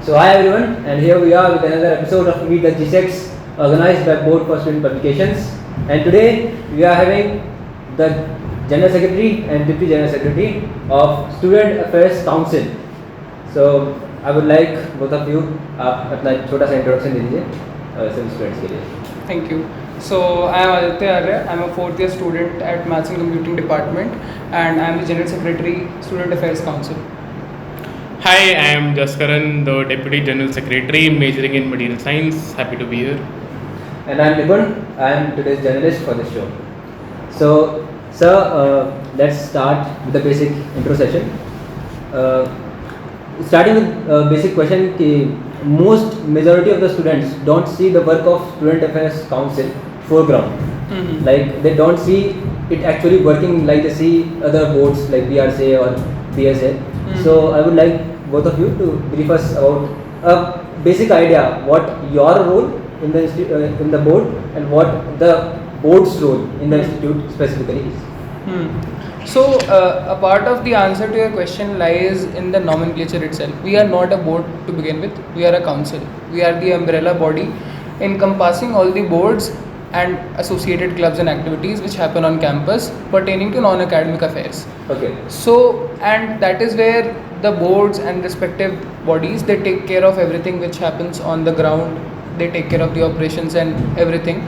So hi everyone, and here we are with another episode of Meet the GSecs organized by Board for Student Publications. And today we are having the General Secretary and Deputy General Secretary of Student Affairs Council. So I would like both of you आप अपना छोटा सा introduction दे दीजिए सभी students के लिए. Thank you. So I am Aditya Arya. I am a fourth year student at Maths and Computing Department, and I am the General Secretary, Student Affairs Council. Hi, I am Jaskaran, the Deputy General Secretary, majoring in Material Science. Happy to be here. And I am Nipun. I am today's journalist for this show. So, sir, let's start with the basic intro session. Starting with basic question, most majority of the students don't see the work of Student Affairs Council foreground. Mm-hmm. Like they don't see it actually working like they see other boards like BRCA or BSA. Mm-hmm. So I would like both of you to brief us about a basic idea what your role in the board and what the board's role in the institute specifically is. So a part of the answer to your question lies in the nomenclature itself. We are not a board to begin with, we are a council. We are the umbrella body encompassing all the boards and associated clubs and activities which happen on campus pertaining to non-academic affairs. Okay. So, and that is where the boards and respective bodies, they take care of everything which happens on the ground, they take care of the operations and everything.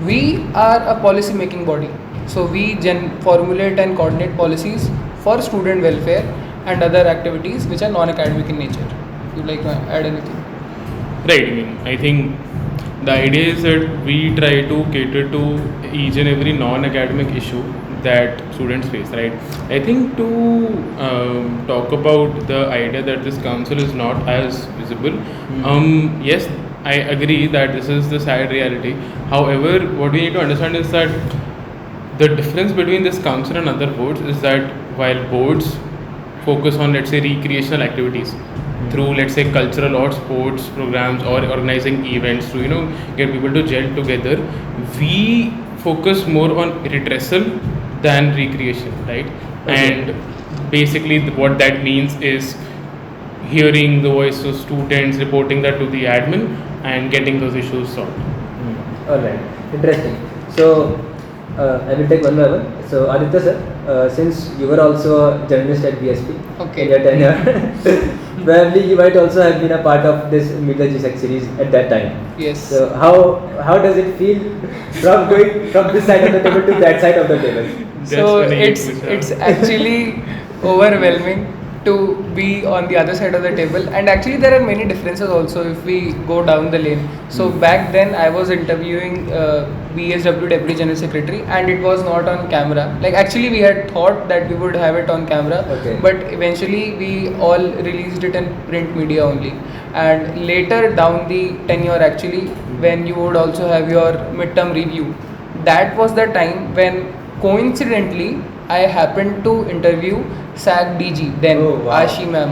We are a policy making body. So we formulate and coordinate policies for student welfare and other activities which are non-academic in nature. Would you like to add anything? Right, I think the idea is that we try to cater to each and every non-academic issue that students face, right? I think to talk about the idea that this council is not as visible, yes, I agree that this is the sad reality. However, what we need to understand is that the difference between this council and other boards is that while boards focus on, let's say, recreational activities through, let's say, cultural or sports programs or organizing events to, get people to gel together, we focus more on redressal than recreation, right? Okay. And basically what that means is hearing the voice of students, reporting that to the admin and getting those issues solved. Alright, interesting. So I will take one by one. So Aditya sir, since you were also a journalist at BSP Okay. in your tenure, probably you might also have been a part of this Meet the GSecs series at that time. Yes. So how does it feel from going from this side of the table to that side of the table? So it's actually overwhelming to be on the other side of the table, and actually there are many differences also if we go down the lane. So back then I was interviewing BSW Deputy General Secretary, and it was not on camera. Like actually we had thought that we would have it on camera, Okay. but eventually we all released it in print media only. And later down the tenure actually, when you would also have your midterm review, that was the time when coincidentally I happened to interview SAC DG, then Ashi ma'am,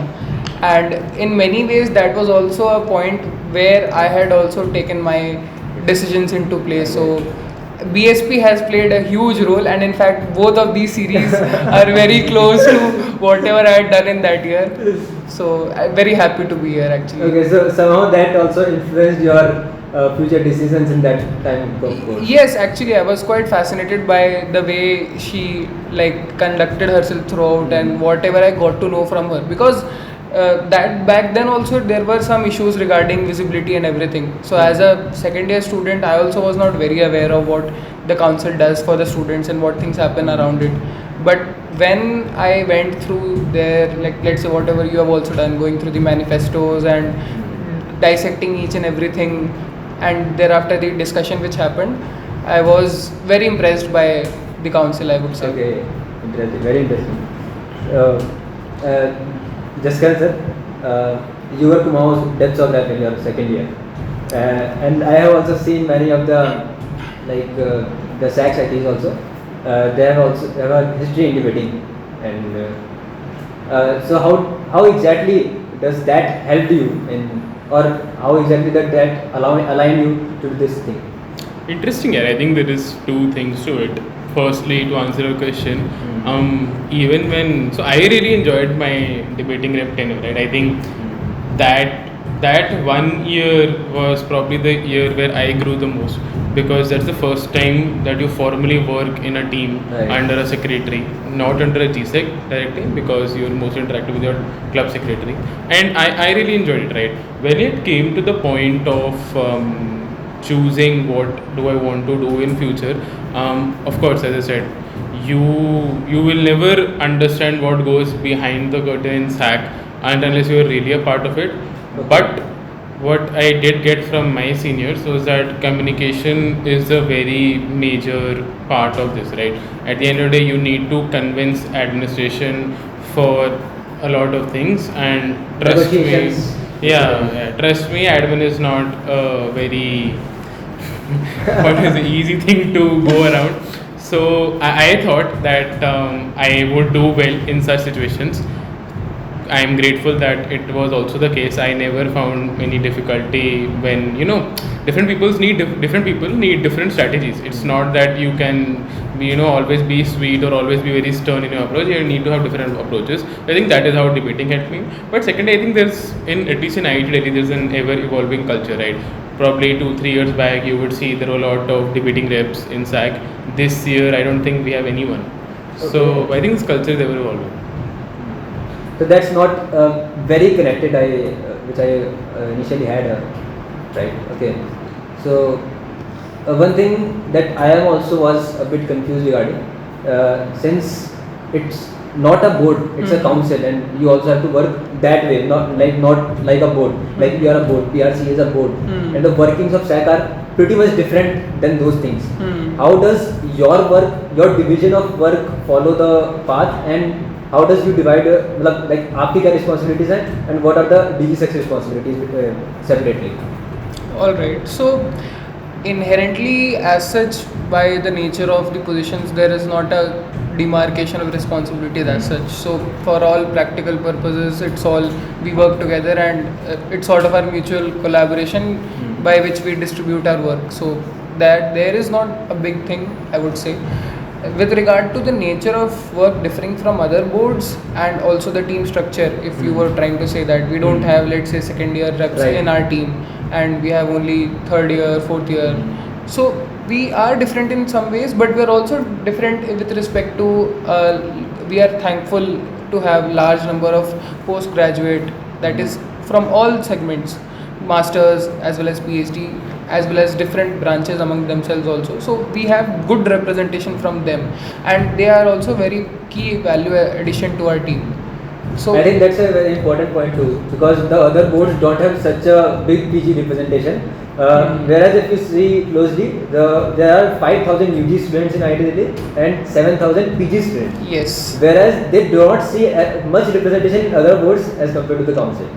and in many ways that was also a point where I had also taken my decisions into place. So BSP has played a huge role, and in fact both of these series are very close to whatever I had done in that year. So I'm very happy to be here actually. Okay, so somehow that also influenced your future decisions in that time of course. Yes, actually I was quite fascinated by the way she conducted herself throughout and whatever I got to know from her, because that back then also there were some issues regarding visibility and everything. So as a second year student I also was not very aware of what the council does for the students and what things happen around it. But when I went through their, let's say whatever you have also done, going through the manifestos and dissecting each and everything, and thereafter the discussion which happened, I was very impressed by the council, I would say. Okay, interesting, very interesting. Jaskaran sir, you were Kumar's depths of rap in your second year, and I have also seen many of the the SAC IITs also. They have a history in debating, and so how exactly does that help you in, or how exactly does that align you to do this thing? Interesting, yeah. I think there is two things to it. Firstly, to answer your question, even when, so I really enjoyed my debating rep tenure, right? I think that that 1 year was probably the year where I grew the most, because that's the first time that you formally work in a team Right. under a secretary, not under a GSEC directly, because you're mostly interacting with your club secretary. And I really enjoyed it, right? When it came to the point of choosing what do I want to do in future, of course, as I said, you will never understand what goes behind the curtain in SAC unless you are really a part of it. But what I did get from my seniors was that communication is a very major part of this, right? At the end of the day, you need to convince administration for a lot of things, and trust me, Negotiations. trust me, admin is not a very what is the easy thing to go around. So I thought that I would do well in such situations. I am grateful that it was also the case. I never found any difficulty when different people need different strategies. It's not that you can be always be sweet or always be very stern in your approach. You need to have different approaches. I think that is how debating helped me. But secondly, I think there's at least in IIT Delhi, there's an ever evolving culture, right? Probably 2-3 years back, you would see there were a lot of debating reps in SAC. This year, I don't think we have anyone. So I think this culture is ever evolving. So that's not very connected, which I initially had, right? Okay. So one thing that I am also was a bit confused regarding, since it's not a board, it's a council, and you also have to work that way, not like a board. Like we are a board, PRC is a board, and the workings of SAC are pretty much different than those things. How does your work, your division of work follow the path, and how does you divide like आपकी क्या responsibilities हैं and what are the GSecs responsibilities separately? All right. So inherently, as such, by the nature of the positions, there is not a demarcation of responsibilities as such. So for all practical purposes, it's all we work together, and it's sort of our mutual collaboration by which we distribute our work. So that there is not a big thing, I would say. With regard to the nature of work differing from other boards and also the team structure, if you were trying to say that we don't have, let's say, second year reps Right. in our team, and we have only third year, fourth year. So we are different in some ways, but we are also different with respect to we are thankful to have large number of postgraduate, that is from all segments, masters as well as PhD, as well as different branches among themselves also. So we have good representation from them, and they are also very key value addition to our team. So I think that's a very important point too, because the other boards don't have such a big PG representation. Whereas if you see closely, there are 5,000 UG students in IIT Delhi and 7,000 PG students. yes, Whereas they do not see much representation in other boards as compared to the council.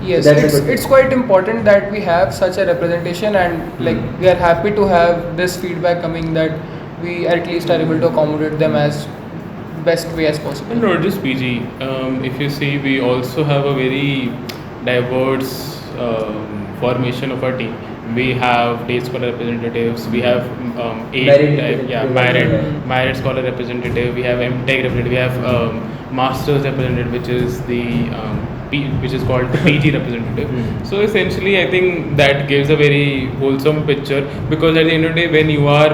yes, So that's a good it's quite important that we have such a representation, and like we are happy to have this feedback coming, that we at least are able to accommodate them as best way as possible. And not just PG. If you see, we also have a very diverse formation of our team. We have day scholar representatives. We have merit scholar representative. We have MTech representative. We have masters representative, which is which is called the PG representative. So essentially, I think that gives a very wholesome picture, because at the end of the day, when you are,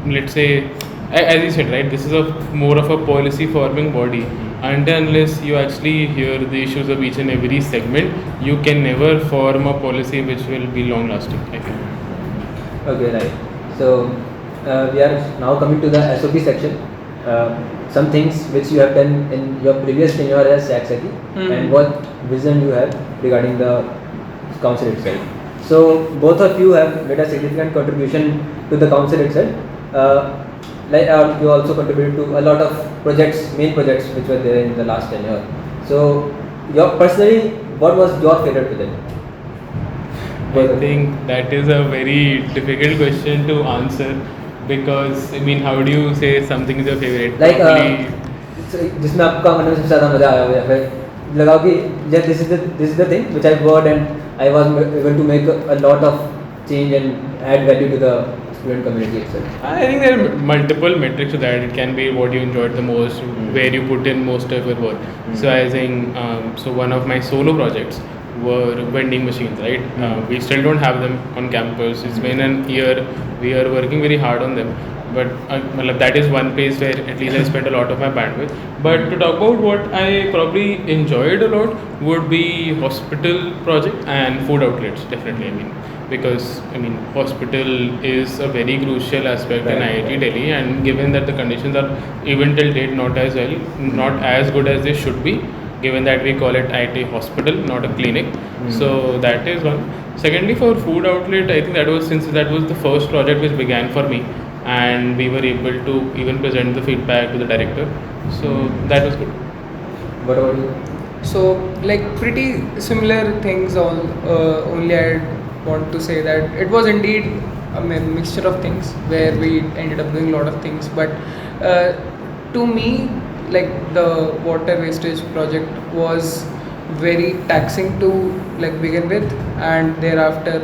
let's say, as you said, right, this is more of a policy forming body. Unless you actually hear the issues of each and every segment, you can never form a policy which will be long lasting, I think. Okay, right. So we are now coming to the SOP section. Some things which you have done in your previous tenure as SAC, and what vision you have regarding the council itself. So both of you have made a significant contribution to the council itself. You also contributed to a lot of main projects which were there in the last tenure. So personally, what was your favorite project? I think that is a very difficult question to answer, because I mean, how do you say something is your favorite? Like Probably- जिसमें आपका मतलब सबसे ज़्यादा मजा आया हो, या फिर लगाओ कि this is the thing which I worked and I was able to make a lot of change and add value to the student community itself. I think there are multiple metrics to that. It can be what you enjoyed the most, where you put in most of your work. So I think, so one of my solo projects were vending machines, right? We still don't have them on campus. It's been an year. We are working very hard on them. But that is one place where at least I spent a lot of my bandwidth. But to talk about what I probably enjoyed a lot would be hospital project and food outlets, definitely. I mean, because hospital is a very crucial aspect in IIT Delhi, and given that the conditions are even till date not as good as they should be, given that we call it IIT hospital, not a clinic. So that is one. Secondly, for food outlet, I think that was the first project which began for me, and we were able to even present the feedback to the director. So that was good. What about you? So like pretty similar things. Only I want to say that it was indeed a mixture of things where we ended up doing a lot of things. But to me, like the water wastage project was very taxing to like begin with, and thereafter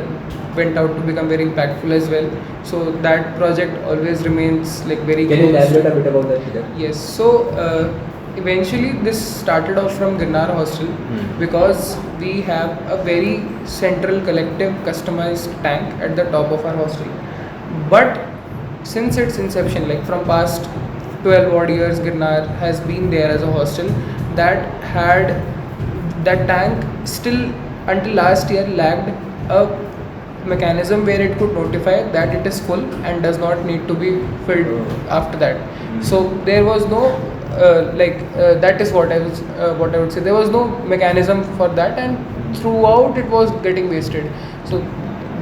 went out to become very impactful as well. So that project always remains like very Can you close. elaborate a bit about that project? Yes. So eventually this started off from Girnar Hostel because we have a very central collective customized tank at the top of our hostel. But since its inception, like from past 12 odd years, Girnar has been there as a hostel that tank still until last year lacked a mechanism where it could notify that it is full and does not need to be filled after that. So there was no that is what I would say. There was no mechanism for that, and throughout it was getting wasted. So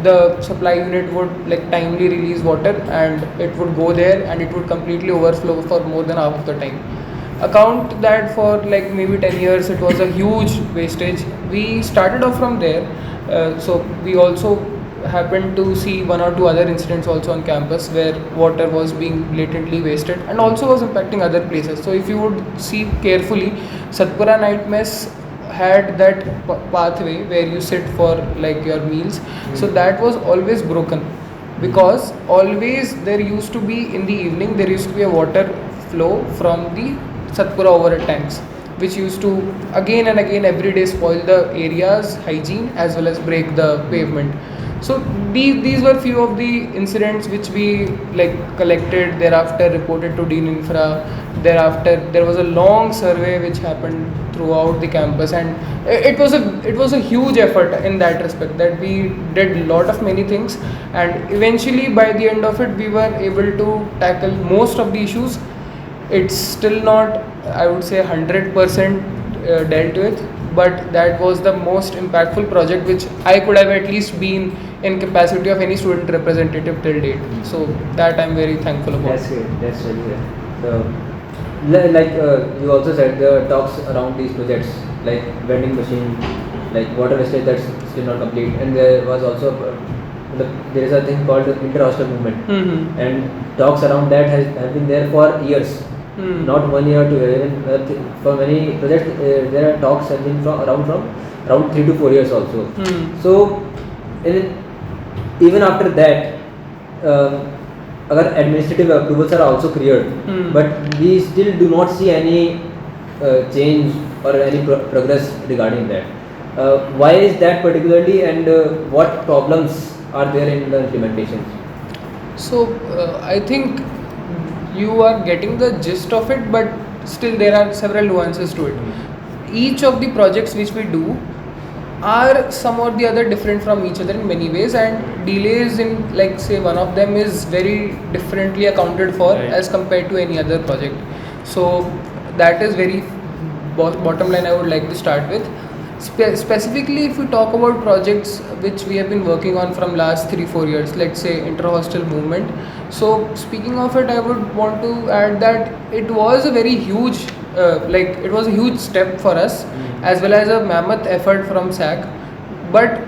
the supply unit would like timely release water, and it would go there, and it would completely overflow for more than half of the time. Account that for like maybe 10 years it was a huge wastage. We started off from there. So we also happened to see one or two other incidents also on campus where water was being blatantly wasted and also was impacting other places. So if you would see carefully, Satpura Night Mess had that pathway where you sit for like your meals. So that was always broken because always there used to be in the evening there used to be a water flow from the Satpura overhead tanks, which used to again and again every day spoil the area's hygiene as well as break the pavement. So these were few of the incidents which we like collected, thereafter reported to Dean Infra. Thereafter there was a long survey which happened throughout the campus, and it was a huge effort in that respect, that we did a lot of many things, and eventually by the end of it we were able to tackle most of the issues. It's still not, I would say, 100% dealt with, but that was the most impactful project which I could have at least been in capacity of any student representative till date. So that I'm very thankful about. That's great. That's really great. So, you also said the talks around these projects, like vending machine, like water wastage, that's still not complete, and there was also there is a thing called the Inter-Hostel Movement, and talks around that have been there for years. Not 1 year, 2 years. Even for many projects, there are talks have been from around 3 to 4 years also. So, even after that, other administrative approvals are also cleared, but we still do not see any change or any progress regarding that. Why is that particularly, and what problems are there in the implementation? So I think you are getting the gist of it, but still there are several nuances to it. Each of the projects which we do are some or the other different from each other in many ways, and delays in like say one of them is very differently accounted for as compared to any other project. So that is very bottom line I would like to start with. Specifically, if we talk about projects which we have been working on from last 3-4 years, let's say Inter-Hostel Movement. So speaking of it, I would want to add that it was a very huge it was a huge step for us, as well as a mammoth effort from SAC, but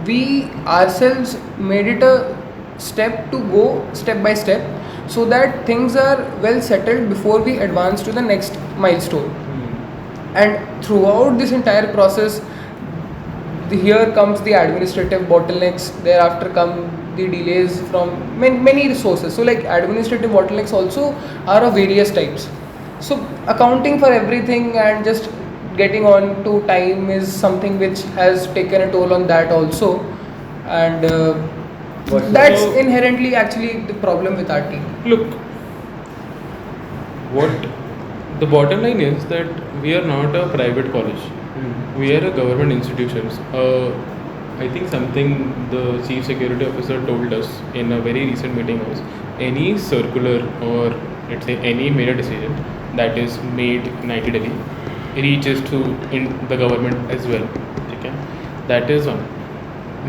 we ourselves made it a step to go step by step so that things are well settled before we advance to the next milestone. And throughout this entire process, here comes the administrative bottlenecks, thereafter come the delays from many resources. So like administrative bottlenecks also are of various types. So accounting for everything and just getting on to time is something which has taken a toll on that also, and that's So- inherently actually the problem with our team. Look, what the bottom line is that we are not a private college. We are a government institutions. I think something the chief security officer told us in a very recent meeting was any circular or let's say any major decision that is made in IT Delhi reaches to in the government as well. Okay, that is one.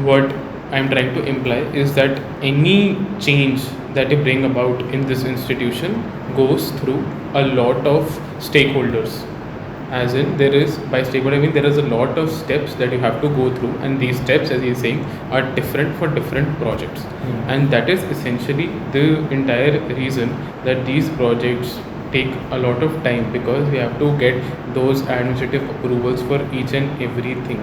What I'm trying to imply is that any change that you bring about in this institution goes through a lot of stakeholders. As in, there is, by stakeholder, I mean there is a lot of steps that you have to go through, and these steps, as he's saying, are different for different projects. And that is essentially the entire reason that these projects take a lot of time, because we have to get those administrative approvals for each and everything.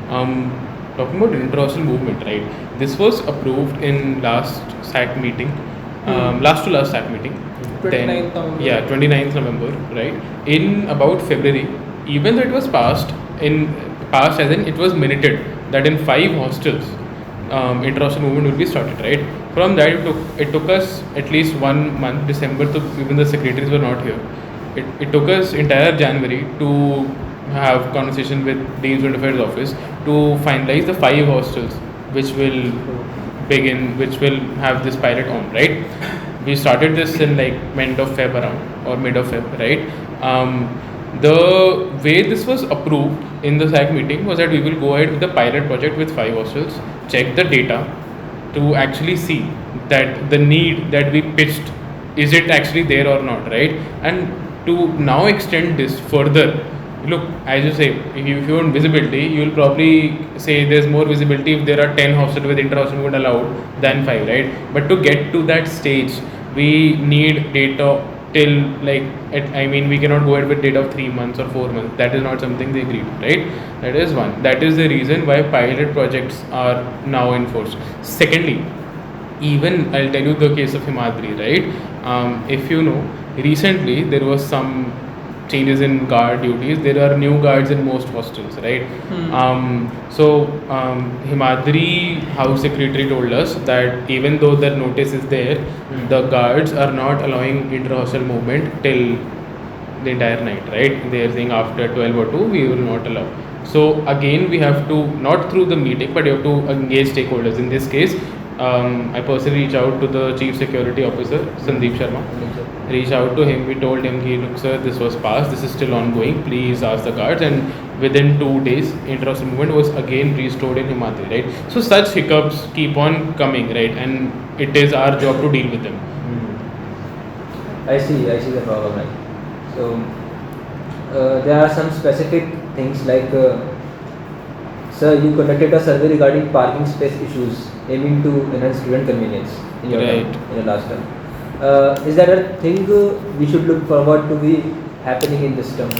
Talking about Inter-Hostel Movement, right? This was approved in last SAC meeting, last to last SAC meeting. 29th November. Yeah, 29th November, right? In about February, even though it was passed as in it was minuted that in 5 hostels, Inter-Hostel Movement will be started, right? From that, it took us at least 1 month, December, to even the secretaries were not here. It took us entire January to have conversation with Dean's Student Affairs office to finalize the 5 hostels which will have this pilot on, right? We started this in like end of Feb around or mid of Feb, right? The way this was approved in the SAC meeting was that we will go ahead with the pilot project with 5 hostels, check the data to actually see that the need that we pitched, is it actually there or not, right? And to now extend this further, look, as you say, if you want visibility, you will probably say there's more visibility if there are 10 hostels with Inter-Hostel Movement allowed than 5, right? But to get to that stage, we need data till we cannot go ahead with data of 3 months or 4 months. That is not something they agreed, right? That is one. That is the reason why pilot projects are now enforced. Secondly, even I'll tell you the case of Himadri, right? If you know, recently there was some changes in guard duties. There are new guards in most hostels, right? Himadri House Secretary told us that even though the notice is there, the guards are not allowing Inter-Hostel Movement till the entire night, right? They are saying after 12 or 2 we will not allow. So again, we have to, not through the meeting, but you have to engage stakeholders. In this case, I personally reached out to the Chief Security Officer, Sandeep Sharma. Reached out to him, we told him, look sir, this was passed, this is still ongoing, please ask the guards. And within 2 days, Inter-Hostel Movement was again restored in Himadri, right? So such hiccups keep on coming, right? And it is our job to deal with them. I see the problem, right? So there are some specific things like, sir, you conducted a survey regarding parking space issues aiming to enhance student convenience in your Right. term, in your last term. Is that a thing we should look forward to be happening in this term?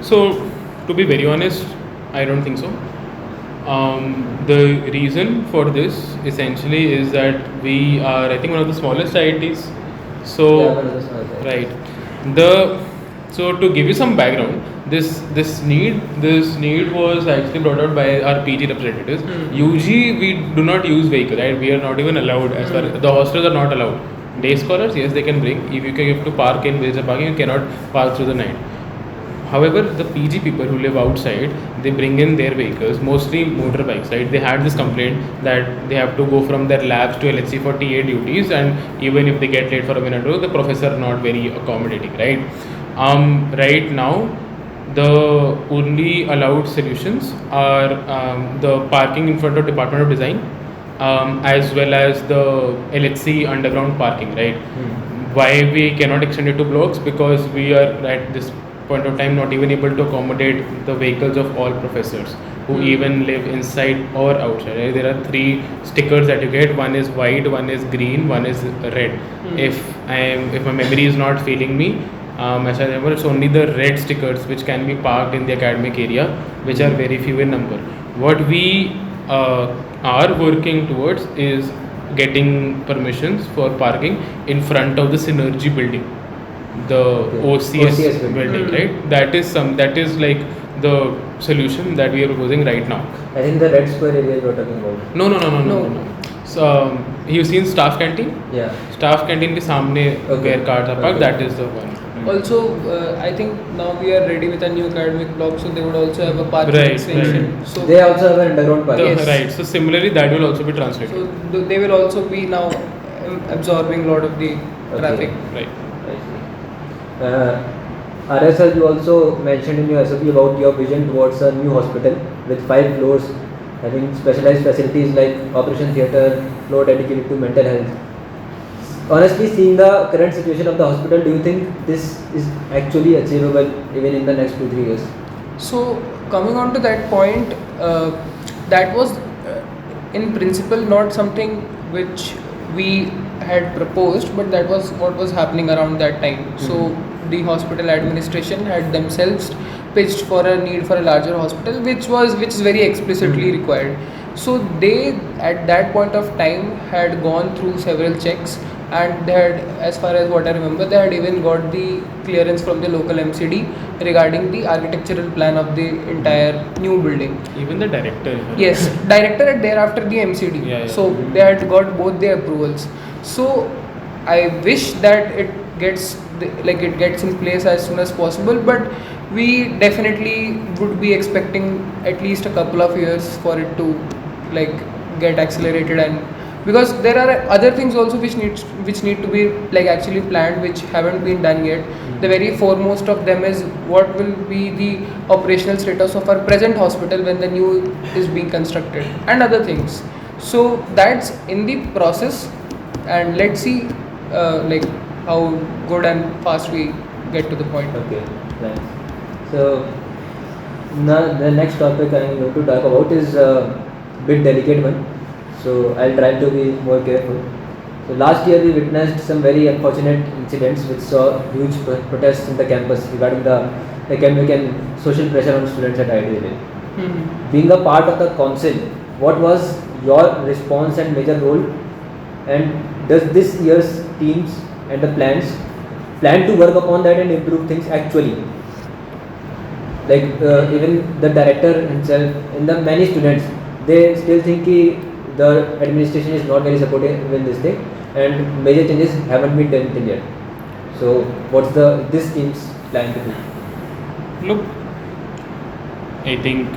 So, to be very honest, I don't think so. The reason for this essentially is that we are, I think, one of the smallest IITs. So, Yeah, one of the smallest IITs. right. So to give you some background, this need was actually brought out by our PG representatives. UG, we do not use vehicle, right? We are not even allowed, as far as the hostels are not allowed. Day scholars, yes, they can bring. If you have to park in visitor parking, you cannot park through the night. However, the PG people who live outside, they bring in their vehicles, mostly motorbikes, right? They had this complaint that they have to go from their labs to LHC for TA duties, and even if they get late for a minute or two, the professor are not very accommodating, right? Right now, the only allowed solutions are the parking in front of Department of Design, as well as the LHC underground parking, right? Why we cannot extend it to blocks? Because we are at this point of time not even able to accommodate the vehicles of all professors who even live inside or outside, right? There are 3 stickers that you get. One is white, one is green, one is red. If my memory is not failing me, as I remember, it's only the red stickers which can be parked in the academic area, which are very few in number. What we are working towards is getting permissions for parking in front of the Synergy building, the OCS building, right? That is like the solution that we are proposing right now. I think the red square area you are talking about. No. So you've seen staff canteen? Yeah. Staff canteen के सामने where cars are parked, Okay. that is the one. Also, I think now we are ready with a new academic block, so they would also have a parking Right, section. right. So They also have an underground parking. Yes. Right. So similarly, that will also be translated. So they will also be now absorbing a lot of the traffic. Right. I see. Arya sir, you also mentioned in your SOP about your vision towards a new hospital with 5 floors, having specialized facilities like operation theatre, floor dedicated to mental health. Honestly, seeing the current situation of the hospital, do you think this is actually achievable even in the next 2-3 years? So coming on to that point, that was in principle not something which we had proposed, but that was what was happening around that time. So the hospital administration had themselves pitched for a need for a larger hospital, which is very explicitly required. So they at that point of time had gone through several checks, and they had, as far as what I remember, they had even got the clearance from the local MCD regarding the architectural plan of the entire new building. Even the director. Yes, director and thereafter the MCD. Yeah. So they had got both the approvals. So I wish that it gets in place as soon as possible, but we definitely would be expecting at least a couple of years for it to get accelerated, and because there are other things also which need to be actually planned, which haven't been done yet. The very foremost of them is what will be the operational status of our present hospital when the new is being constructed, and other things. So that's in the process, and let's see how good and fast we get to the point. Okay, thanks. So now the next topic I am going to talk about is a bit delicate one. So I'll try to be more careful. So last year we witnessed some very unfortunate incidents which saw huge protests in the campus regarding the academic and social pressure on students at IIT. Being a part of the council, what was your response and major role? And does this year's teams and the plan to work upon that and improve things actually? Even the director himself and the many students, they still think the administration is not very supportive in this thing, and major changes haven't been done yet. So what's this team's plan to do? Look, I think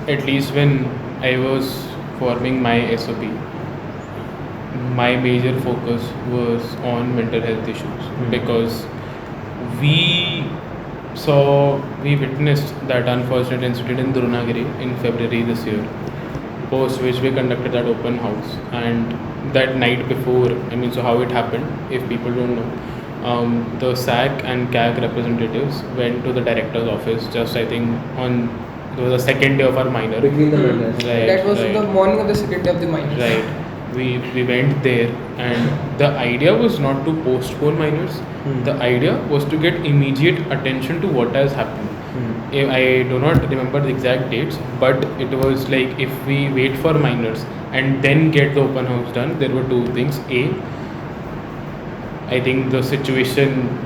at least when I was forming my SOP, my major focus was on mental health issues, because we witnessed that unfortunate incident in Drunagiri in February this year, post which we conducted that open house. And that night before, so how it happened, if people don't know, the SAC and CAG representatives went to the director's office just, I think, it was the second day of our minor. Between the minors. Right, That was right. the morning of the second day of the minors. Right. We went there, and the idea was not to postpone minors. The idea was to get immediate attention to what has happened. I do not remember the exact dates, but it was like, if we wait for minors and then get the open house done, there were two things. A, I think the situation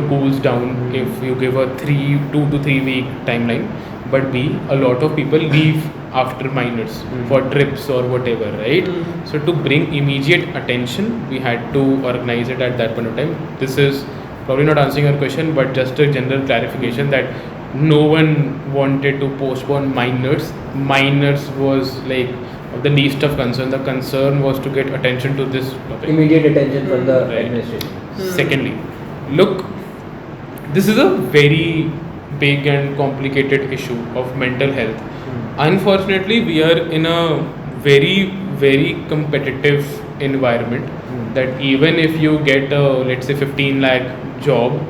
cools down if you give a 2 to 3 week timeline. But B, a lot of people leave after minors for trips or whatever, right? So to bring immediate attention, we had to organize it at that point of time. This is probably not answering your question, but just a general clarification that no one wanted to postpone minors. Minors was of the least of concern. The concern was to get attention to this topic. Immediate attention from the Right. administration. Secondly, look, this is a very big and complicated issue of mental health. Unfortunately, we are in a very, very competitive environment that even if you get a, let's say, 15 lakh job,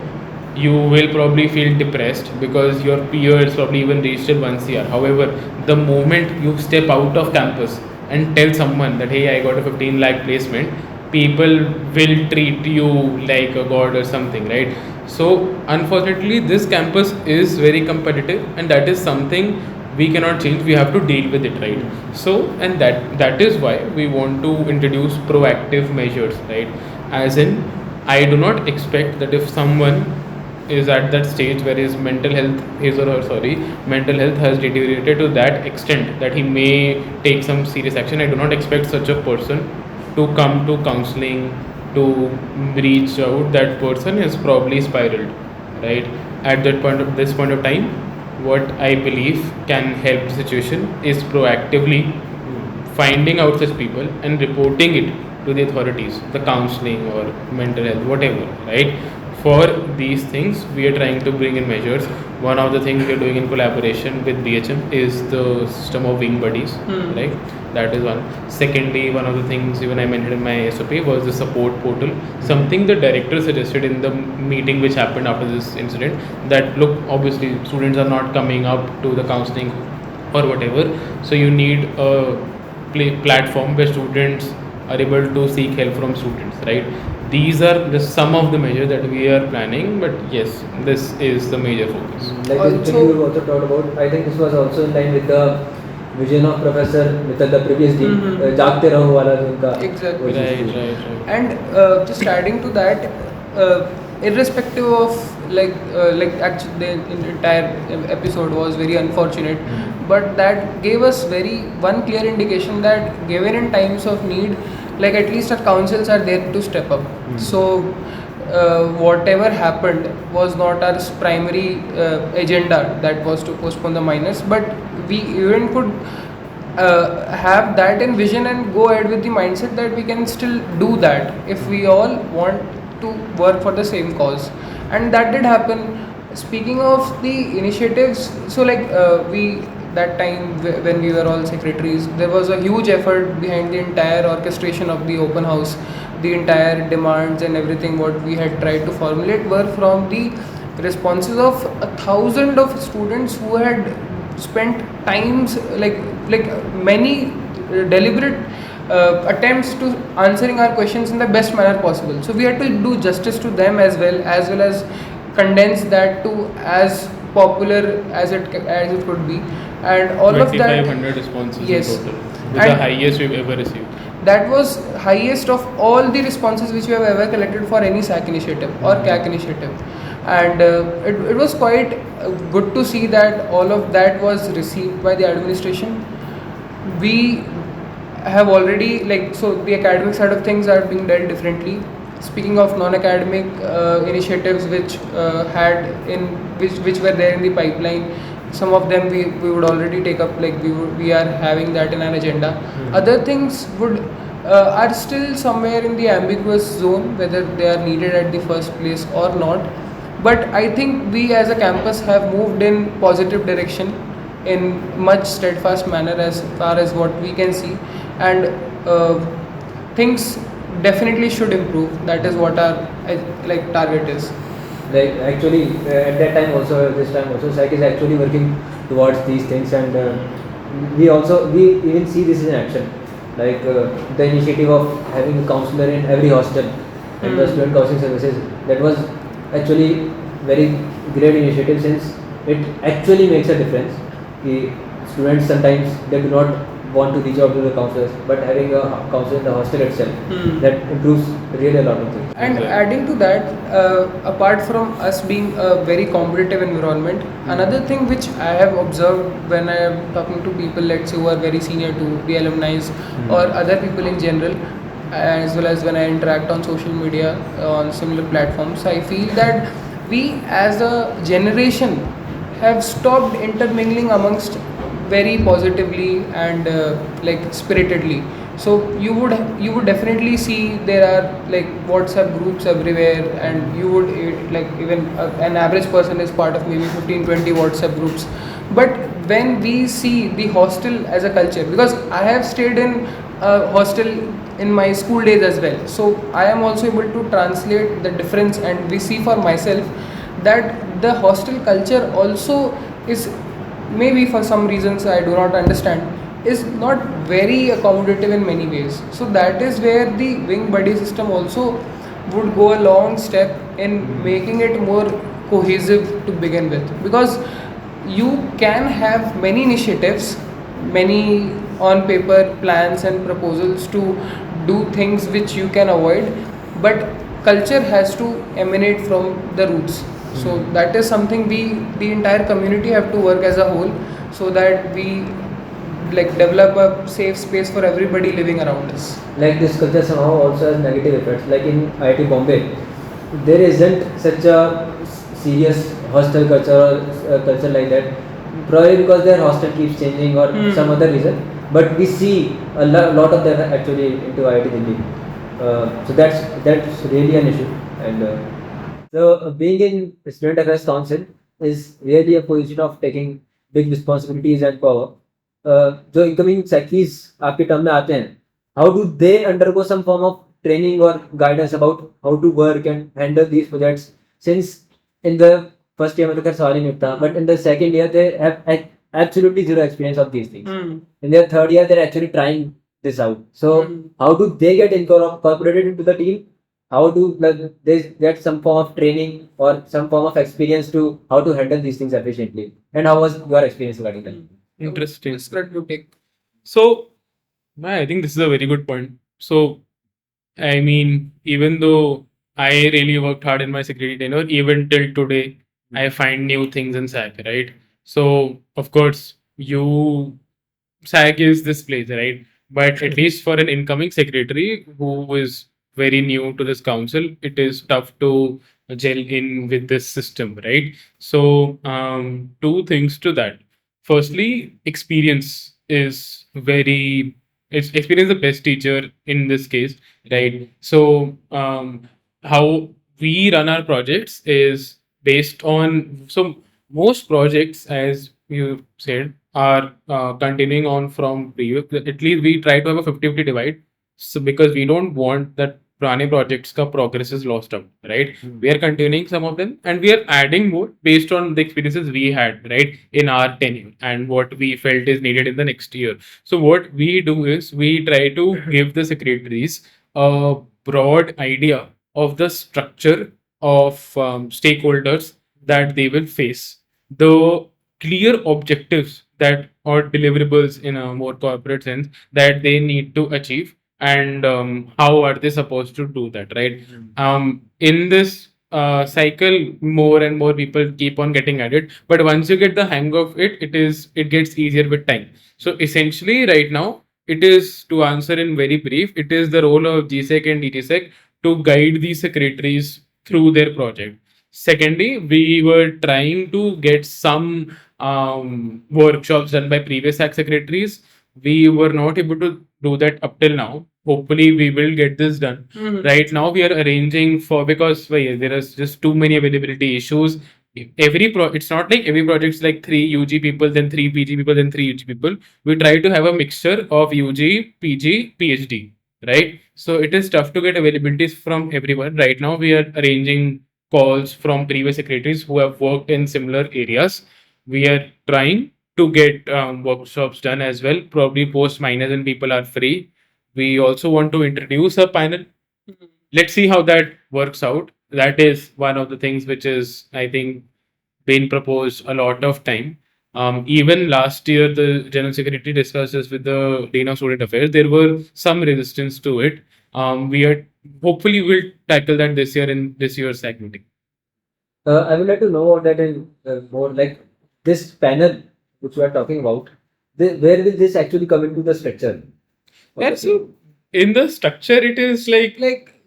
you will probably feel depressed because your peers probably even reached till 1 CR. However, the moment you step out of campus and tell someone that, hey, I got a 15 lakh placement, people will treat you like a god or something, right? So unfortunately, this campus is very competitive, and that is something we cannot change. We have to deal with it, right? So, and that is why we want to introduce proactive measures, right? As in, I do not expect that if someone is at that stage where his mental health has deteriorated to that extent that he may take some serious action. I do not expect such a person to come to counseling to reach out. That person is probably spiraled, right? At this point of time, what I believe can help the situation is proactively finding out such people and reporting it to the authorities, the counseling or mental health, whatever, right? For these things, we are trying to bring in measures. One of the things we are doing in collaboration with BHM is the system of wing buddies, right? That is one. Secondly, one of the things even I mentioned in my SOP was the support portal. Something the director suggested in the meeting which happened after this incident, that look, obviously students are not coming up to the counseling or whatever, so you need a platform where students are able to seek help from students, right? These are just some of the measures that we are planning, but yes, this is the major focus. Like this thing you also talked about, I think this was also in line with the vision of Professor with the previous dean, जागते रहो वाला जो उनका. Exactly. Right. And just adding to that, irrespective of actually the entire episode was very unfortunate, but that gave us one clear indication that given in times of need, like at least our councils are there to step up. So whatever happened was not our primary agenda, that was to postpone the minors, but we even could have that in vision and go ahead with the mindset that we can still do that if we all want to work for the same cause, and that did happen. Speaking of the initiatives, so we that time when we were all secretaries, there was a huge effort behind the entire orchestration of the open house. The entire demands and everything what we had tried to formulate were from the responses of 1,000 of students who had spent times like many deliberate attempts to answering our questions in the best manner possible. So we had to do justice to them as well as condense that to as popular as it could be, and all of that. 2,500 responses Yes. in total, which is the highest we've ever received. That was highest of all the responses which we have ever collected for any SAC initiative or CAC initiative, and it was quite good to see that all of that was received by the administration. We have already so the academic side of things are being dealt differently. Speaking of non-academic initiatives which which were there in the pipeline, some of them we would already take up, we are having that in an agenda. Other things are still somewhere in the ambiguous zone whether they are needed at the first place or not, but I think we as a campus have moved in positive direction in much steadfast manner as far as what we can see, and things definitely should improve. That is what our target is. Like actually at that time also, this time also, SAC is actually working towards these things, and we even see this in action, like the initiative of having a counselor in every hostel and the student counseling services. That was actually very great initiative, since it actually makes a difference. The students sometimes they do not want to reach out to the counselors, but having a counselor in the hostel itself, that improves really a lot of things. And adding to that, apart from us being a very competitive environment, another thing which I have observed when I am talking to people, let's say, who are very senior to the alumni or other people in general, as well as when I interact on social media on similar platforms, I feel that we as a generation have stopped intermingling amongst very positively and spiritedly. So you would definitely see there are WhatsApp groups everywhere, and you would even an average person is part of maybe 15-20 WhatsApp groups. But when we see the hostel as a culture, because I have stayed in a hostel in my school days as well, so I am also able to translate the difference, and we see for myself that the hostel culture also is, maybe for some reasons I do not understand, is not very accommodative in many ways. So that is where the wing buddy system also would go a long step in making it more cohesive to begin with, because you can have many initiatives, many on paper plans and proposals to do things which you can avoid, but culture has to emanate from the roots. So that is something the entire community have to work as a whole, so that we like develop a safe space for everybody living around us. Like this culture somehow also has negative effects. Like in IIT Bombay, there isn't such a serious hostel culture or culture like that. Probably because their hostel keeps changing or some other reason. But we see a lot of them actually into IIT Delhi. So that's really an issue. And so being in Student Affairs Council is really a position of taking big responsibilities and power. जो incoming SACs आपके term में आते हैं, how do they undergo some form of training or guidance about how to work and handle these projects? Since in the first year में तो खैर सवाल ही नहीं उठता, but in the second year they have absolutely zero experience of these things. In their third year they're actually trying this out. So how do they get incorporated into the team? How do they get some form of training or some form of experience to how to handle these things efficiently? And how was your experience regarding that? Interesting. Akshat, you take. So, I think this is a very good point. So, I mean, even though I really worked hard in my security tenure, even till today, I find new things in SAC, right? So, of course, SAC is this place, right? But at least for an incoming secretary who is very new to this council, it is tough to gel in with this system, right? So, two things to that. Firstly, experience is experience the best teacher in this case, right? So, how we run our projects is based on, so most projects, as you said, are continuing on from previous. At least we try to have a 50-50 divide. So because we don't want that Prane projects ka progress is lost out, right? We are continuing some of them and we are adding more based on the experiences we had, right, in our tenure and what we felt is needed in the next year. So what we do is we try to give the secretaries a broad idea of the structure of stakeholders that they will face, the clear objectives that or deliverables in a more corporate sense that they need to achieve, and how are they supposed to do that, right? In this cycle, more and more people keep on getting added, but once you get the hang of it, it gets easier with time. So essentially right now, it is, to answer in very brief, it is the role of GSEC and DTSEC to guide the secretaries through their project. Secondly, we were trying to get some workshops done by previous SAC secretaries. We were not able to do that up till now. Hopefully, we will get this done. Right now, we are arranging for, because there is just too many availability issues. It's not like every project is like 3 UG people, then 3 PG people, then 3 UG people. We try to have a mixture of UG, PG, PhD, right? So it is tough to get availabilities from everyone. Right now, we are arranging calls from previous secretaries who have worked in similar areas. We are trying to get workshops done as well, probably post minors and people are free. We also want to introduce a panel. Let's see how that works out. That is one of the things which is, I think, been proposed a lot of time. Even last year, the General Secretary discussed this with the Dean of Student Affairs. There were some resistance to it. We are hopefully we'll tackle that this year in this year's SAC meeting. I would like to know that in more like this panel which we are talking about. Where will this actually come into the structure? Yeah, so in the structure, it is like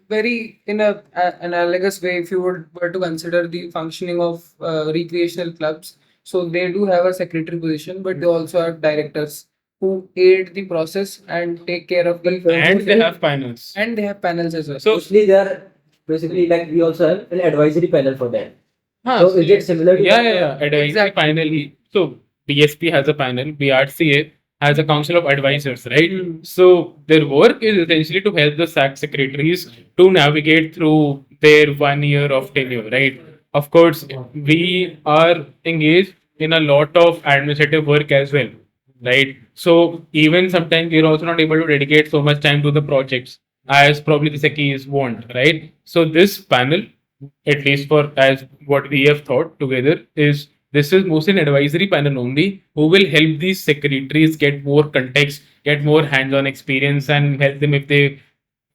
Very in a analogous way, if you were to consider the functioning of recreational clubs, so they do have a secretary position, but they also have directors who aid the process and take care of the and they have panels. and they have panels as well. So Mostly they are basically like we also have an advisory panel for that. Huh, So is it similar to that? yeah. Advisory Exactly. panel. So BSP has a panel, BRCA has a council of advisors, right? So their work is essentially to help the SAC secretaries to navigate through their 1 year of tenure, right? Of course, we are engaged in a lot of administrative work as well, right? So even sometimes we're also not able to dedicate so much time to the projects as probably the SECIs want, right? So this panel, at least for as what we have thought together, is this is mostly an advisory panel only who will help these secretaries get more context, get more hands-on experience, and help them if they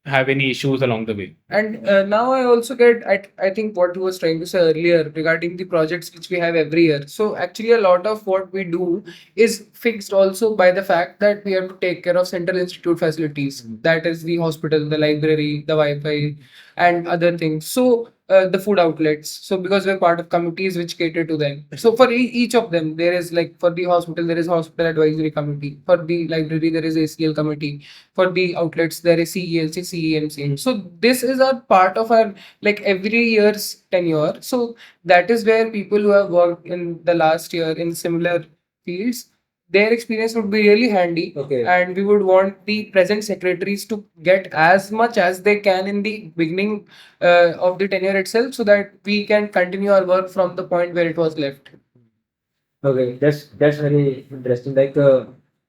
have any issues along the way. And now I also get, I think what he was trying to say earlier regarding the projects which we have every year. So actually, a lot of what we do is fixed also by the fact that we have to take care of central institute facilities. That is the hospital, the library, the Wi-Fi, and other things. So the food outlets. So because we're part of committees which cater to them. So for each of them, there is like for the hospital, there is hospital advisory committee. For the library, there is ACL committee. For the outlets, there is CELC, CEMC. So this is a part of our like every year's tenure. So that is where people who have worked in the last year in similar fields, their experience would be really handy. Okay. And we would want the present secretaries to get as much as they can in the beginning of the tenure itself, so that we can continue our work from the point where it was left. Okay, that's very interesting. Like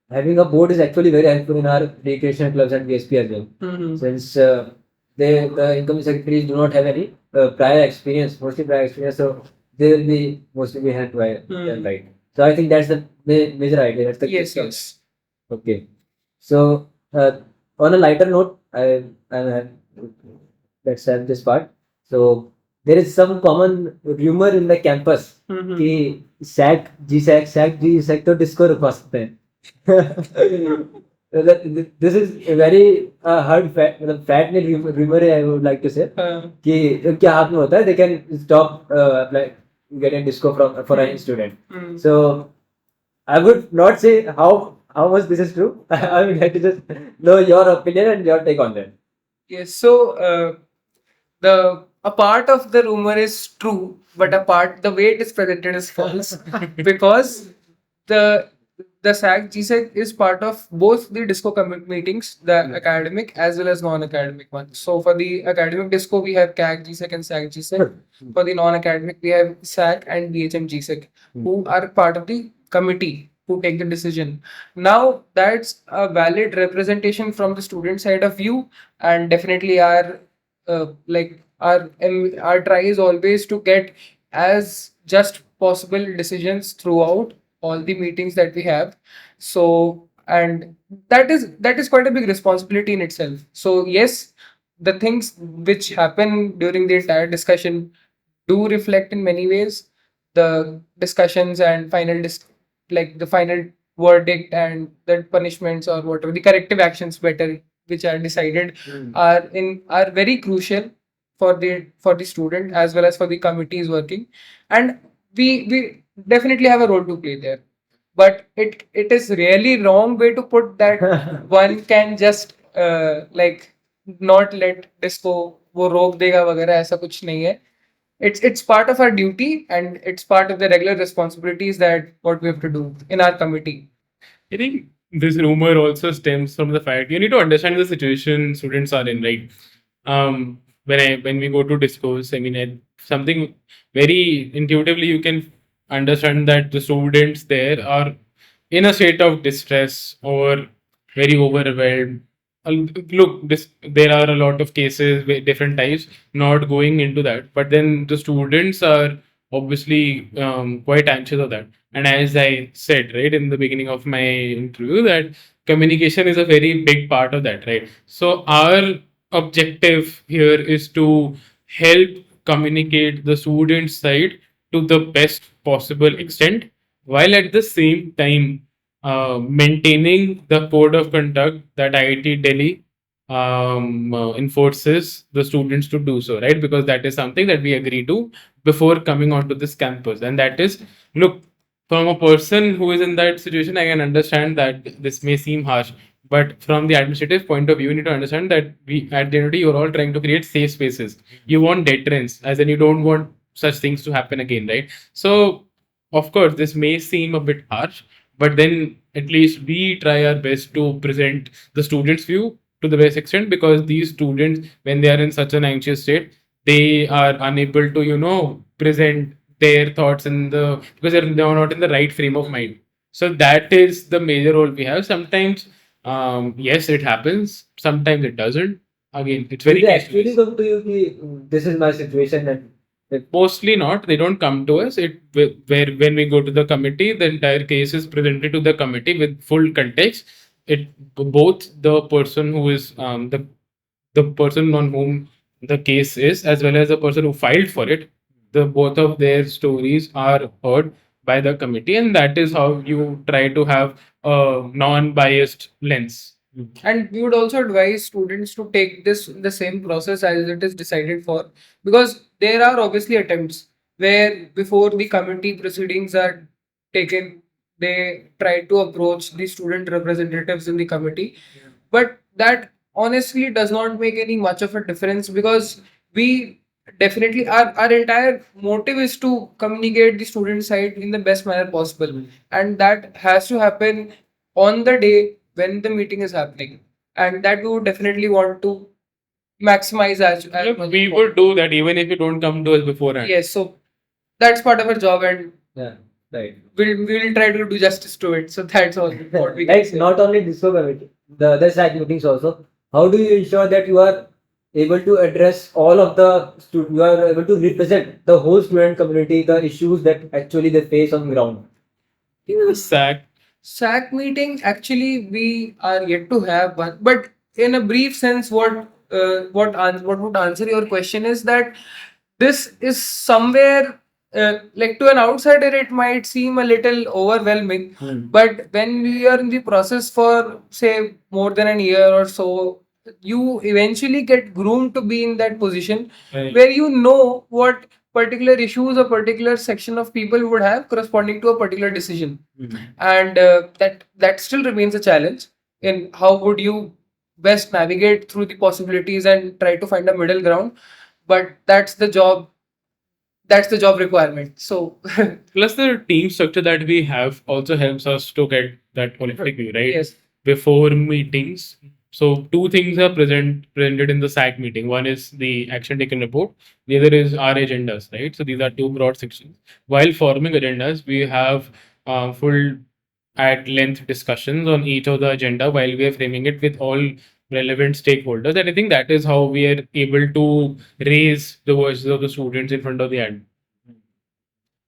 having a board is actually very helpful in our recreational clubs and BSP as well. Since the incoming secretaries do not have any prior experience, mostly prior experience, so they will be mostly be helped by them, right? So I think that's the major idea. That's the Yes, crux. yes. Okay. So on a lighter note, let's have this part. So there is some common rumor in the campus कि sac जी sac तो disco रुकवा सकते हैं. This is a very hard fact, मतलब fact नहीं rumor I would like to say कि उनके हाथ में होता है, they can stop like getting disco from for any student. So I would not say how much this is true. I would like to just know your opinion and your take on that. Yes. So the a part of the rumor is true, but a part the way it is presented is false because the SAC GSEC is part of both the disco meetings, the academic as well as non-academic ones. So for the academic disco, we have CAC GSEC and SAC GSEC. For the non-academic, we have SAC and BHM GSEC, who are part of the committee who take the decision. Now that's a valid representation from the student side of view, and definitely our like our try is always to get as just possible decisions throughout all the meetings that we have. So and that is quite a big responsibility in itself. So yes, the things which happen during the entire discussion do reflect in many ways the discussions and like the final verdict and the punishments or whatever the corrective actions better which are decided are very crucial for the student as well as for the committees working, and we definitely have a role to play there, but it is really wrong way to put that one can just like not let disco वो रोक देगा वगैरह ऐसा कुछ नहीं है. It's part of our duty and it's part of the regular responsibilities that what we have to do in our committee. I think this rumor also stems from the fact you need to understand the situation students are in, right? When we go to discourse, I mean, something very intuitively you can understand that the students there are in a state of distress or very overwhelmed. Look, there are a lot of cases with different types. Not going into that, but then the students are obviously quite anxious of that. And as I said right in the beginning of my interview, that communication is a very big part of that, right? So our objective here is to help communicate the student side to the best possible extent, while at the same time maintaining the code of conduct that IIT Delhi enforces the students to do so, right? Because that is something that we agree to before coming onto this campus. And that is, look, from a person who is in that situation, I can understand that this may seem harsh. But from the administrative point of view, you need to understand that we at the end of the day, you're all trying to create safe spaces. You want deterrence, as in you don't want such things to happen again, right? So, of course, this may seem a bit harsh, but then at least we try our best to present the students' view to the best extent, because these students, when they are in such an anxious state, they are unable to, present their thoughts in the because they're not in the right frame of mind. So that is the major role we have. Sometimes, yes, it happens. Sometimes it doesn't. Again, it's very Do they case to actually case. come to you कि this is my situation and Mostly not. They don't come to us. Where when we go to the committee, the entire case is presented to the committee with full context. It both the person who is the person on whom the case is, as well as the person who filed for it, the both of their stories are heard by the committee, and that is how you try to have a non-biased lens. And we would also advise students to take this the same process as it is decided for, because there are obviously attempts where before the committee proceedings are taken, they try to approach the student representatives in the committee. But that honestly does not make any much of a difference, because we definitely our entire motive is to communicate the student side in the best manner possible, and that has to happen on the day when the meeting is happening, and that we would definitely want to maximize as much We as would possible. do that even if you don't come to us beforehand. Yes, so that's part of our job, and Yeah, right. we'll try to do justice to it. So that's all what we can Like say. not only disco committee, the other side meetings also. How do you ensure that you are able to address all of the you are able to represent the whole student community, the issues that actually they face on ground? SAC. SAC meeting, actually we are yet to have one, but in a brief sense, what would answer your question is that this is somewhere, like to an outsider it might seem a little overwhelming, but when we are in the process for say more than a year or so, you eventually get groomed to be in that position where you know what particular issues a particular section of people would have corresponding to a particular decision. And that still remains a challenge in how would you best navigate through the possibilities and try to find a middle ground, but that's the job requirement. So Plus, the team structure that we have also helps us to get that holistic view, right? yes. Before meetings. So, two things are presented in the SAC meeting. One is the action taken report, the other is our agendas, right? So, these are two broad sections. While forming agendas, we have full at length discussions on each of the agenda while we are framing it with all relevant stakeholders. And I think that is how we are able to raise the voices of the students in front of the ad.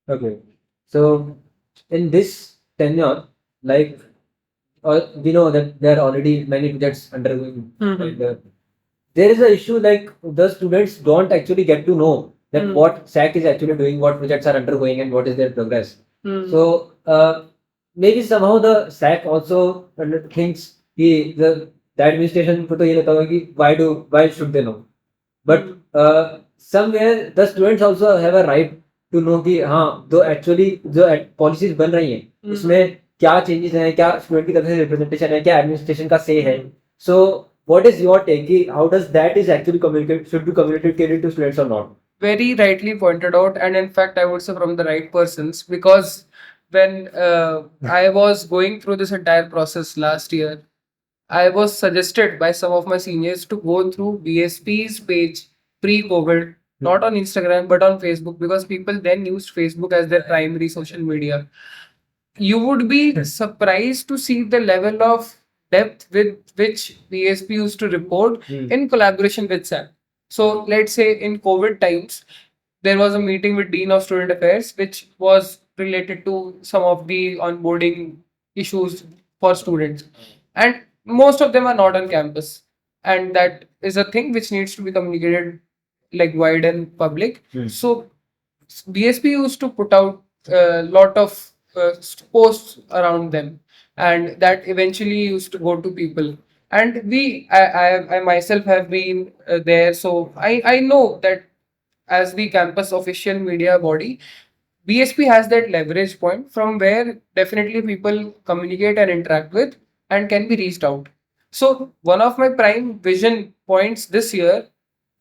Okay. So in this tenure, like we know that there are already many projects undergoing. And, there is an issue like the students don't actually get to know that what SAC is actually doing, what projects are undergoing, and what is their progress. So maybe somehow the SAC also thinks the administration को तो ये लगता होगा कि why should they know? But somewhere the students also have a right to know कि हाँ जो actually जो policies बन रही हैं उसमें क्या changes हैं, क्या student की तरफ से representation है, क्या administration का say है. So what is your take? कि how does that is actually communicated, should be communicated to students or not? Very rightly pointed out, and in fact I would say from the right persons, because when I was going through this entire process last year, I was suggested by some of my seniors to go through BSP's page pre-COVID, not on Instagram but on Facebook, because people then used Facebook as their primary social media. You would be surprised to see the level of depth with which BSP used to report in collaboration with SAC. So let's say in COVID times, there was a meeting with Dean of Student Affairs, which was related to some of the onboarding issues for students. And most of them are not on campus. And that is a thing which needs to be communicated like wide and public. So BSP used to put out a lot of posts around them, and that eventually used to go to people. And I myself have been there, so I know that as the campus official media body, BSP has that leverage point from where definitely people communicate and interact with and can be reached out. So one of my prime vision points this year,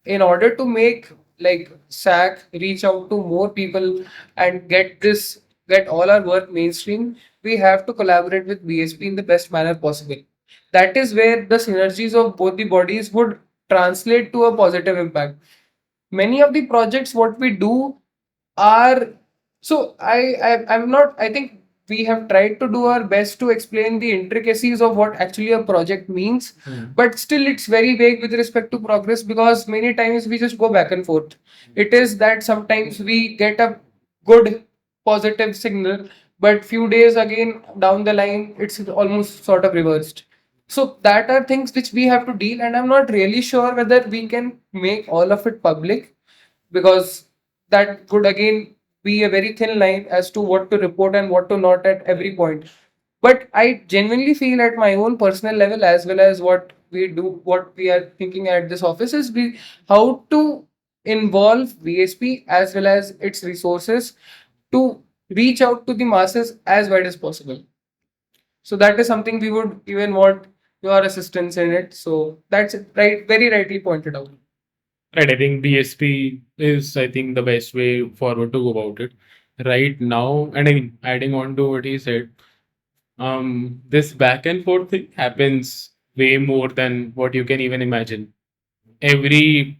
in order to make like SAC reach out to more people and get all our work mainstream, we have to collaborate with BSP in the best manner possible. That is where the synergies of both the bodies would translate to a positive impact. Many of the projects what we do are, so I'm not, I think we have tried to do our best to explain the intricacies of what actually a project means, but still it's very vague with respect to progress, because many times we just go back and forth. It is that sometimes we get a good positive signal, but few days again down the line it's almost sort of reversed. So that are things which we have to deal, and I'm not really sure whether we can make all of it public, because that would again be a very thin line as to what to report and what to not at every point. But I genuinely feel at my own personal level, as well as what we do, what we are thinking at this office is we how to involve BSP as well as its resources to reach out to the masses as wide as possible. So that is something we would even want your assistance in it. So that's right, very rightly pointed out. Right, I think BSP is, I think, the best way forward to go about it right now. And I mean, adding on to what he said, this back and forth thing happens way more than what you can even imagine. Every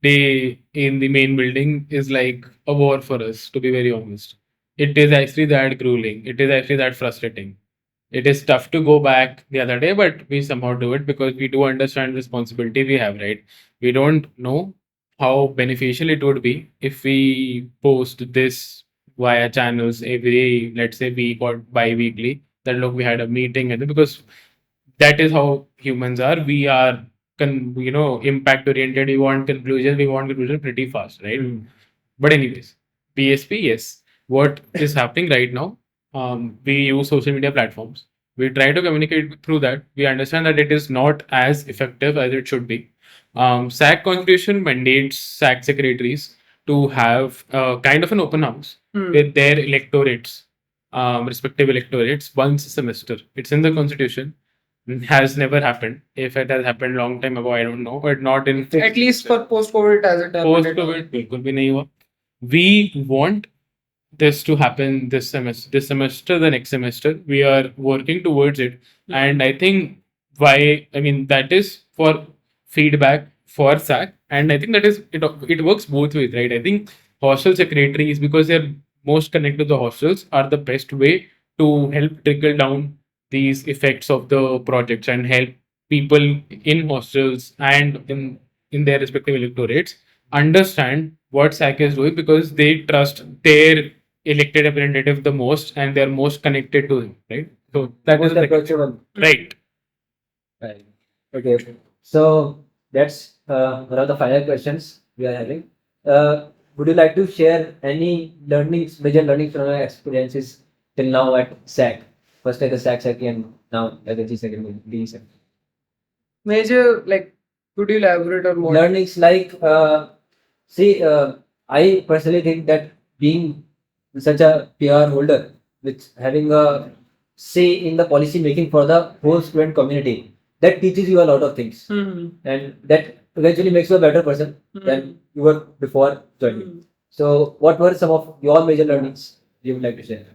day in the main building is like a war for us, to be very honest. It is actually that grueling. It is actually that frustrating. It is tough to go back the other day, but we somehow do it because we do understand the responsibility we have, right? We don't know how beneficial it would be if we post this via channels every, let's say, week or bi-weekly. That look, we had a meeting, and because that is how humans are. We are, impact oriented. We want conclusions. We want conclusion pretty fast, right? But anyways, PSP, yes. What is happening right now? We use social media platforms. We try to communicate through that. We understand that it is not as effective as it should be. SAC constitution mandates SAC secretaries to have kind of an open house with their electorates, respective electorates, once a semester. It's in the constitution. Has never happened. If it has happened long time ago, I don't know, but not in At least for post-COVID, as it happened. post-COVID. बिल्कुल भी नहीं हुआ. We want this to happen this semester, the next semester. We are working towards it. And I think that is for feedback for SAC. And I think that is it works both ways, right? I think hostel secretaries, because they're most connected to the hostels, are the best way to help trickle down these effects of the projects and help people in hostels and in their respective electorates understand what SAC is doing, because they trust their elected representative the most and they're most connected to him, right? So that Most is the approachable. right. Right. Okay. So that's one of the final questions we are having. Would you like to share any major learnings from your experiences till now at SAC? First as a SAC and now as a GSEC and DSEC. Major, like, could you elaborate on more? Learnings like, I personally think that being such a PR holder, with having a say in the policy making for the whole student community, that teaches you a lot of things, and that eventually makes you a better person than you were before joining. So, what were some of your major learnings you would like to share?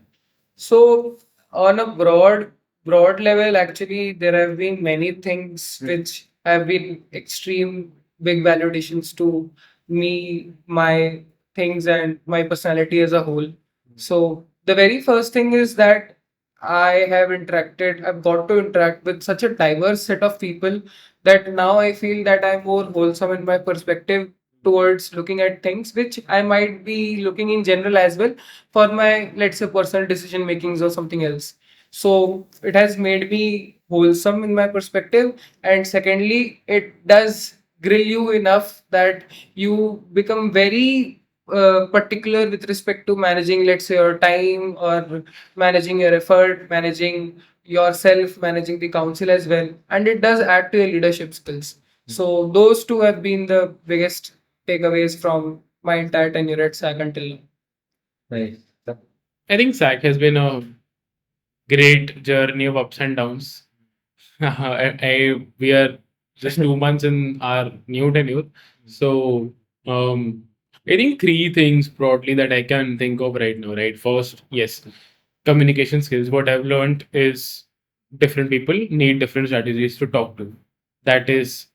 So, on a broad level, actually, there have been many things which have been extreme big validations to me, my things, and my personality as a whole. So, the very first thing is that I've got to interact with such a diverse set of people that now I feel that I'm more wholesome in my perspective towards looking at things which I might be looking in general as well for my, let's say, personal decision makings or something else. So it has made me wholesome in my perspective, and secondly, it does grill you enough that you become very particular with respect to managing, let's say, your time, or managing your effort, managing yourself, managing the council as well, and it does add to your leadership skills. So those two have been the biggest takeaways from my entire tenure at SAC until now. Right. I think SAC has been a great journey of ups and downs. We are just 2 months in our new tenure. So I think three things broadly that I can think of right now, right? First, yes, communication skills. What I've learned is different people need different strategies to talk to. That is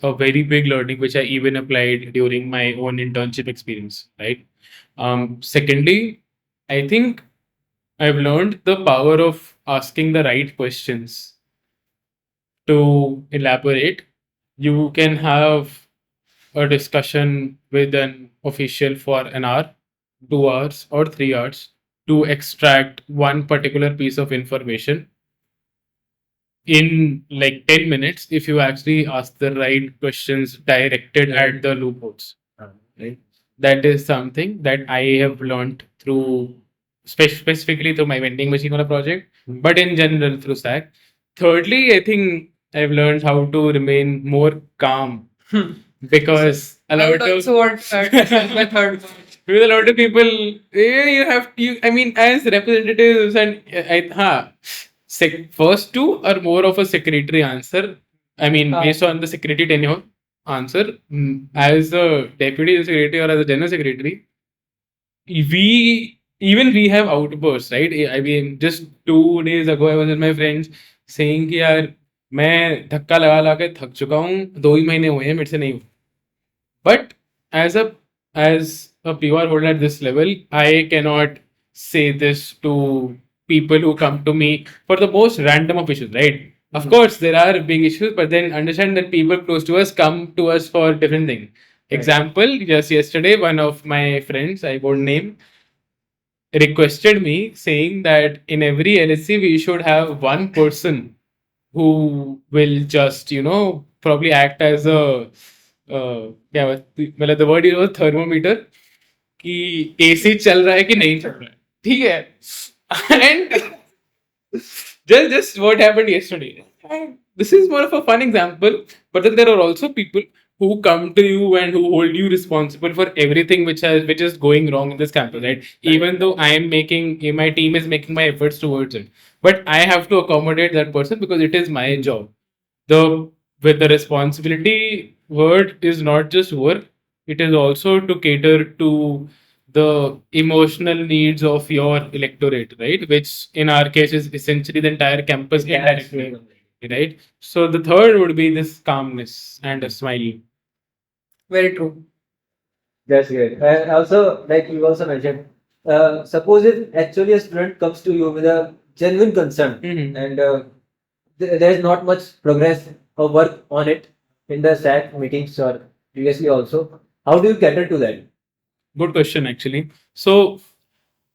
a very big learning which I even applied during my own internship experience, right? Secondly, I think I've learned the power of asking the right questions. To elaborate, you can have a discussion with an official for an hour, 2 hours, or 3 hours to extract one particular piece of information. in like 10 minutes if you actually ask the right questions directed at the loopholes. Right? That is something that I have learned through specifically through my vending machine on a project, but in general through SAC. Thirdly, I think I've learned how to remain more calm because a I lot would of also want my third point. with a lot of people, you have you. I mean, as representatives, and first two are more of a secretary answer. I mean, based on the secretary tenure answer. As a deputy secretary or as a general secretary, we have outbursts, right? I mean, just 2 days ago, I was with my friends saying कि यार मैं धक्का लगा लगा के थक चुका हूँ, 2 ही महीने हुए हैं मेरे से नहीं. But as a PR holder at this level, I cannot say this to people who come to me for the most random of issues, right? Of course, there are big issues, but then understand that people close to us come to us for different things. Example, just yesterday, one of my friends, I won't name, requested me saying that in every LSC we should have one person who will just, probably act as a मतलब the word is thermometer कि AC चल रहा है कि नहीं चल रहा है, ठीक है. And just what happened yesterday. And this is more of a fun example, but then there are also people who come to you and who hold you responsible for everything which is going wrong in this campus, right? Even though my team is making my efforts towards it, but I have to accommodate that person because it is my job. The with the responsibility word is not just work, it is also to cater to the emotional needs of your electorate, right? Which in our case is essentially the entire campus indirectly, right? So the third would be this calmness and a smile. Very true. That's great. And also, like you also mentioned, suppose if actually a student comes to you with a genuine concern and there is not much progress or work on it in the SAC meetings or previously also, how do you cater to that? Good question, actually. So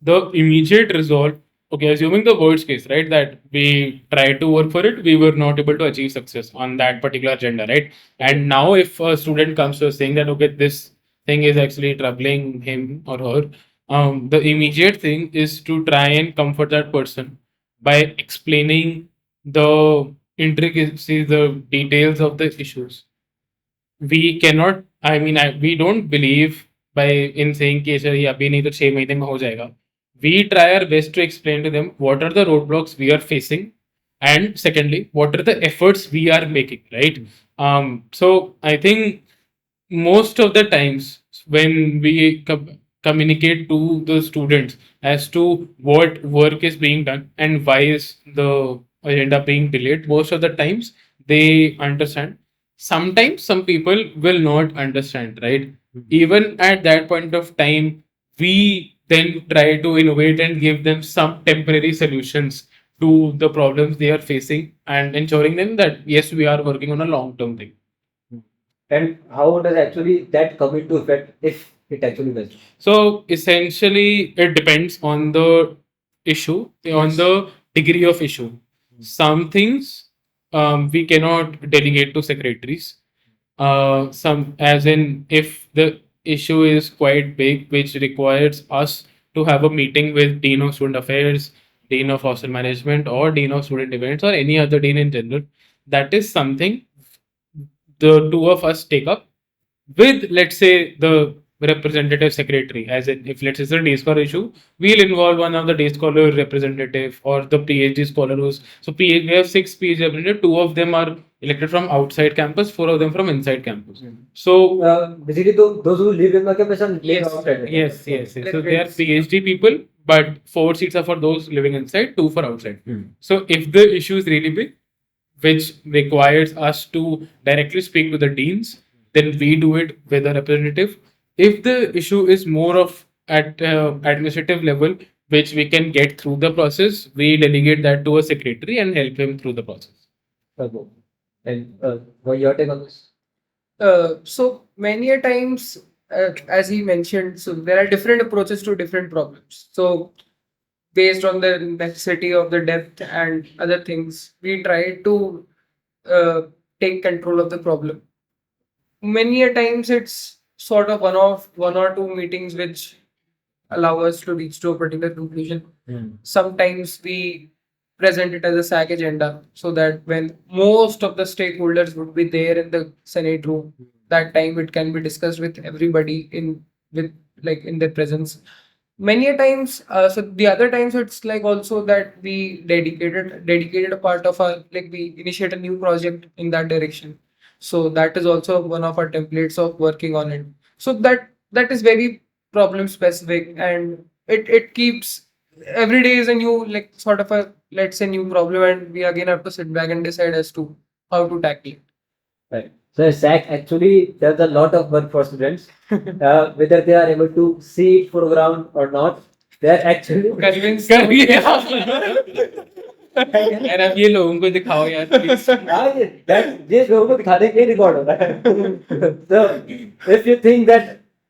the immediate result, okay, assuming the worst case, right, that we tried to work for it, we were not able to achieve success on that particular agenda, right? And now, if a student comes to us saying that, okay, this thing is actually troubling him or her, the immediate thing is to try and comfort that person by explaining the intricacies, the details of the issues. We cannot, we don't believe by in saying कि ऐसा ये अभी नहीं तो 6 महीने में हो जाएगा. We try our best to explain to them what are the roadblocks we are facing, and secondly, what are the efforts we are making, right? So I think most of the times when we communicate to the students as to what work is being done and why is the agenda being delayed, most of the times they understand. Sometimes some people will not understand, right? Even at that point of time, we then try to innovate and give them some temporary solutions to the problems they are facing and ensuring them that yes, we are working on a long term thing. And how does actually that come into effect if it actually does? So essentially, it depends on the issue, on the degree of issue. Some things we cannot delegate to secretaries. Some, as in, if the issue is quite big, which requires us to have a meeting with Dean of Student Affairs, Dean of Hostel Management, or Dean of Student Events, or any other dean in general, that is something the two of us take up with, let's say, the representative secretary. As in, if let's say it's a day scholar issue, we'll involve one of the day scholar representative or the PhD scholar who's so we have 6 PhD representatives. 2 of them are elected from outside campus, 4 of them from inside campus. So basically, those who live in the campus and live outside. yes. So they are PhD people, but 4 seats are for those living inside, 2 for outside. So if the issue is really big, which requires us to directly speak to the deans, then we do it with a representative. If the issue is more of at administrative level, which we can get through the process, we delegate that to a secretary and help him through the process. Okay. And what your take on this? So many a times, as he mentioned, so there are different approaches to different problems. So based on the necessity of the depth and other things, we try to uh, take control of the problem. Many a times it's sort of one or two meetings which allow us to reach to a particular conclusion. Sometimes we present it as a SAC agenda so that when most of the stakeholders would be there in the Senate room, that time it can be discussed with everybody in with like in their presence. Many a times, so the other times it's like also that we dedicated a part of our like we initiate a new project in that direction. So that is also one of our templates of working on it. So that is very problem specific, and it keeps every day is a new like sort of a let's say new problem, and we again have to sit back and decide as to how to tackle it. Right. So SAC actually does a lot of work for students. Whether they are able to see it foreground or not, they are actually Convince यार अब ये लोगों को दिखाओ यार please. ये लोगों को दिखाने के लिए रिकॉर्ड हो रहा है. So if you think that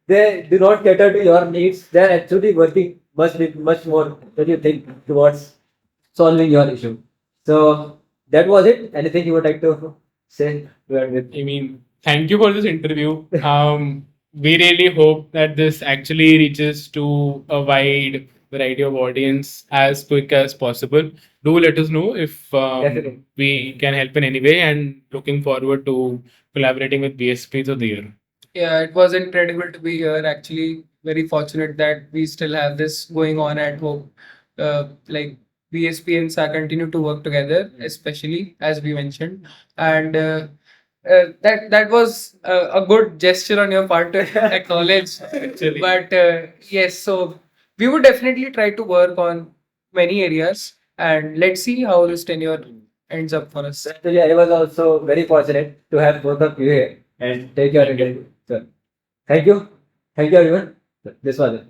they do not cater to your needs, they are actually working much more than you think towards solving your issue. So that was it. Anything you would like to say? I mean, thank you for this interview. We really hope that this actually reaches to a wide variety of audience as quick as possible. Do let us know if Definitely. we can help in any way, and looking forward to collaborating with BSP through the year. Yeah, it was incredible to be here. Actually, very fortunate that we still have this going on at home. Like BSP and SAC continue to work together, especially as we mentioned, and that was a good gesture on your part to acknowledge. Actually. But yes, so we would definitely try to work on many areas, and let's see how this tenure ends up for us. Actually, I was also very fortunate to have both of you here and take your interview. So, thank you everyone. This was it.